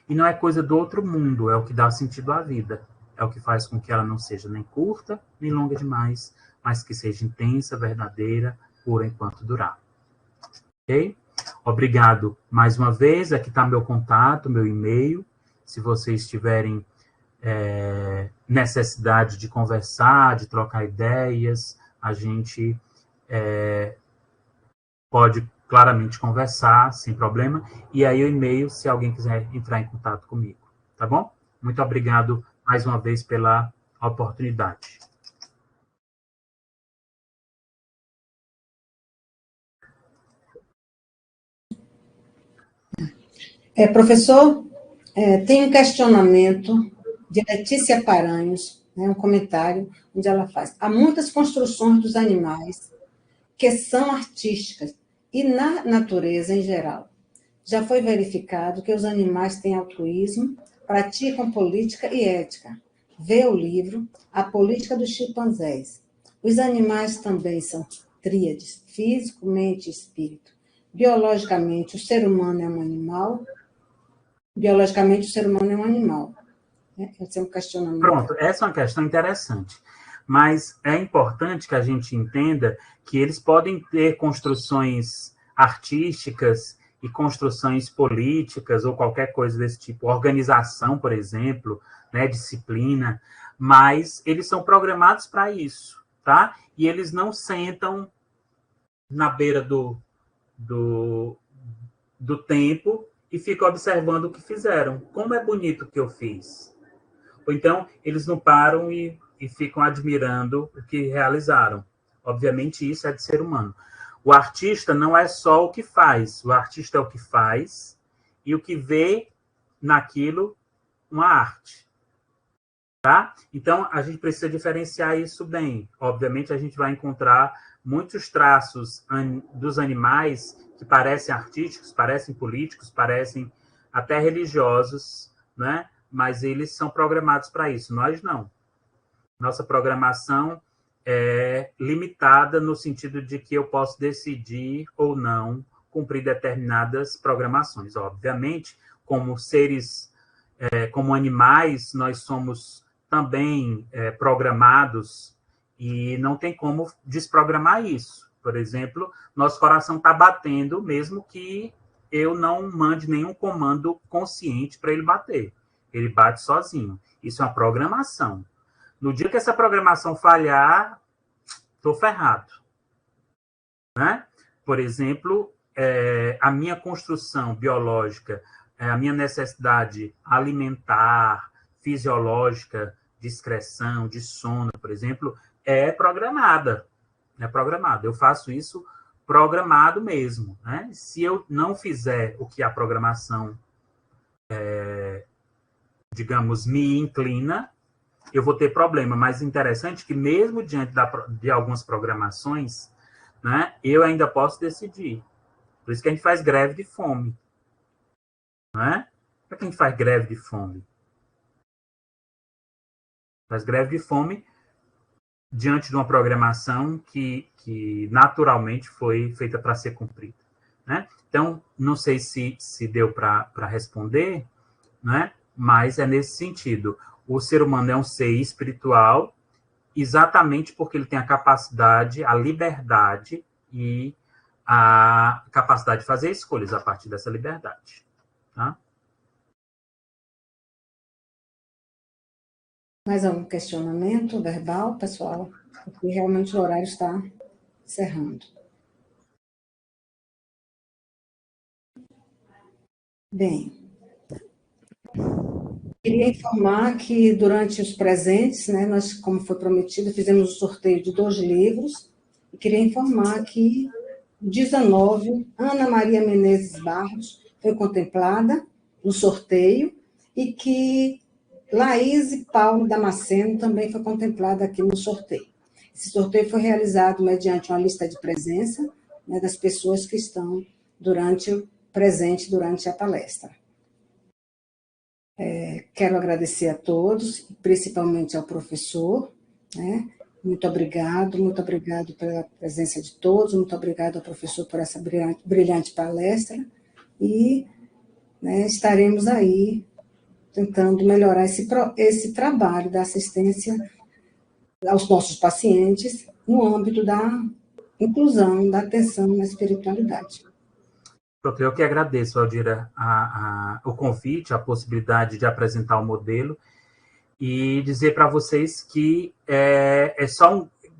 E não é coisa do outro mundo, é o que dá sentido à vida. É o que faz com que ela não seja nem curta, nem longa demais, mas que seja intensa, verdadeira, pura enquanto durar. Ok? Obrigado mais uma vez. Aqui está meu contato, meu e-mail. Se vocês tiverem necessidade de conversar, de trocar ideias, a gente pode claramente conversar, sem problema. E aí o e-mail, se alguém quiser entrar em contato comigo. Tá bom? Muito obrigado mais uma vez pela oportunidade. Professor, tem um questionamento de Letícia Paranhos, né, um comentário onde ela faz: há muitas construções dos animais que são artísticas e na natureza em geral. Já foi verificado que os animais têm altruísmo, praticam política e ética. Vê o livro A Política dos Chimpanzés. Os animais também são tríades: físico, mente e espírito. Biologicamente, o ser humano é um animal. Biologicamente, o ser humano é um animal. Esse é um questionamento. Pronto, essa é uma questão interessante. Mas é importante que a gente entenda que eles podem ter construções artísticas e construções políticas ou qualquer coisa desse tipo, organização, por exemplo, né, disciplina, mas eles são programados para isso, tá? E eles não sentam na beira do tempo e ficam observando o que fizeram. Como é bonito o que eu fiz. Ou então, eles não param e ficam admirando o que realizaram. Obviamente, isso é de ser humano. O artista não é só o que faz. O artista é o que faz e o que vê naquilo uma arte. Tá? Então, a gente precisa diferenciar isso bem. Obviamente, a gente vai encontrar muitos traços dos animais que parecem artísticos, parecem políticos, parecem até religiosos, né? Mas eles são programados para isso. Nós não. Nossa programação é limitada no sentido de que eu posso decidir ou não cumprir determinadas programações. Obviamente, como seres, como animais, nós somos também programados e não tem como desprogramar isso. Por exemplo, nosso coração está batendo mesmo que eu não mande nenhum comando consciente para ele bater. Ele bate sozinho. Isso é uma programação. No dia que essa programação falhar, estou ferrado. Né? Por exemplo, a minha construção biológica, a minha necessidade alimentar, fisiológica, de excreção, de sono, por exemplo, é programada. É programada. Eu faço isso programado mesmo. Né? Se eu não fizer o que a programação, digamos, me inclina, eu vou ter problema. Mas interessante que mesmo diante de algumas programações, né, eu ainda posso decidir. Por isso que a gente faz greve de fome. Né? Para que a gente faz greve de fome? Faz greve de fome diante de uma programação que naturalmente foi feita para ser cumprida. Né? Então, não sei se deu para responder, né? Mas é nesse sentido. O ser humano é um ser espiritual exatamente porque ele tem a capacidade, a liberdade e a capacidade de fazer escolhas a partir dessa liberdade. Tá? Mais algum questionamento verbal, pessoal? Porque realmente o horário está encerrando. Bem, queria informar que durante os presentes, né, nós, como foi prometido, fizemos o sorteio de 2 livros. E queria informar que 19, Ana Maria Menezes Barros foi contemplada no sorteio e que Laís Paulo Damasceno também foi contemplada aqui no sorteio. Esse sorteio foi realizado mediante uma lista de presença, né, das pessoas que estão presente durante a palestra. Quero agradecer a todos, principalmente ao professor, né? Muito obrigado pela presença de todos, muito obrigado ao professor por essa brilhante palestra e, né, estaremos aí tentando melhorar esse trabalho da assistência aos nossos pacientes no âmbito da inclusão, da atenção na espiritualidade. Pronto, eu que agradeço, Aldira, o convite, a possibilidade de apresentar o modelo e dizer para vocês que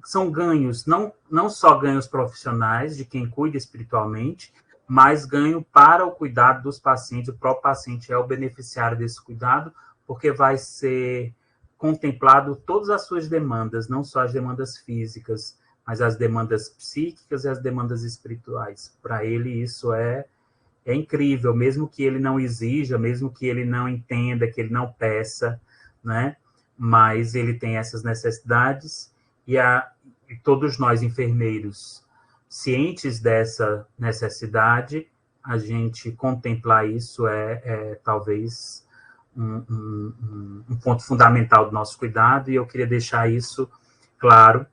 são ganhos, não só ganhos profissionais de quem cuida espiritualmente, mas ganho para o cuidado dos pacientes. O próprio paciente é o beneficiário desse cuidado, porque vai ser contemplado todas as suas demandas, não só as demandas físicas, mas as demandas psíquicas e as demandas espirituais. Para ele, isso é incrível, mesmo que ele não exija, mesmo que ele não entenda, que ele não peça, né? Mas ele tem essas necessidades e todos nós, enfermeiros, cientes dessa necessidade, a gente contemplar isso talvez um ponto fundamental do nosso cuidado, e eu queria deixar isso claro.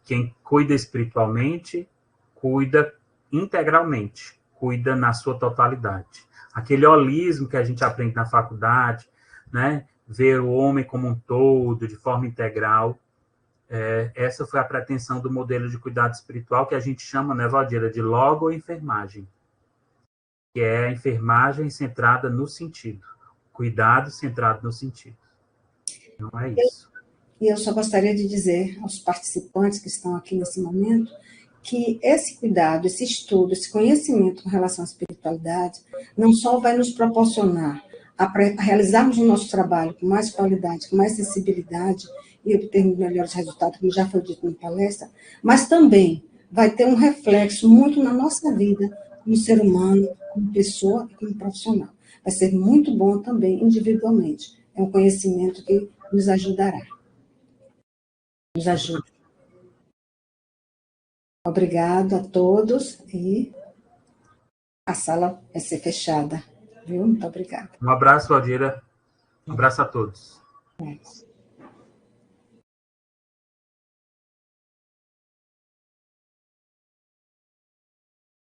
Quem cuida espiritualmente, cuida integralmente, cuida na sua totalidade. Aquele holismo que a gente aprende na faculdade, né? Ver o homem como um todo, de forma integral, essa foi a pretensão do modelo de cuidado espiritual que a gente chama, né, Valdira, de logoenfermagem, que é a enfermagem centrada no sentido, cuidado centrado no sentido. Então, é isso. E eu só gostaria de dizer aos participantes que estão aqui nesse momento que esse cuidado, esse estudo, esse conhecimento com relação à espiritualidade não só vai nos proporcionar a realizarmos o nosso trabalho com mais qualidade, com mais sensibilidade e obtermos melhores resultados, como já foi dito na palestra, mas também vai ter um reflexo muito na nossa vida como ser humano, como pessoa e como profissional. Vai ser muito bom também individualmente. É um conhecimento que nos ajudará. Nos ajuda. Obrigado a todos e a sala vai ser fechada. Viu? Muito obrigada. Um abraço, Aldira. Um abraço a todos.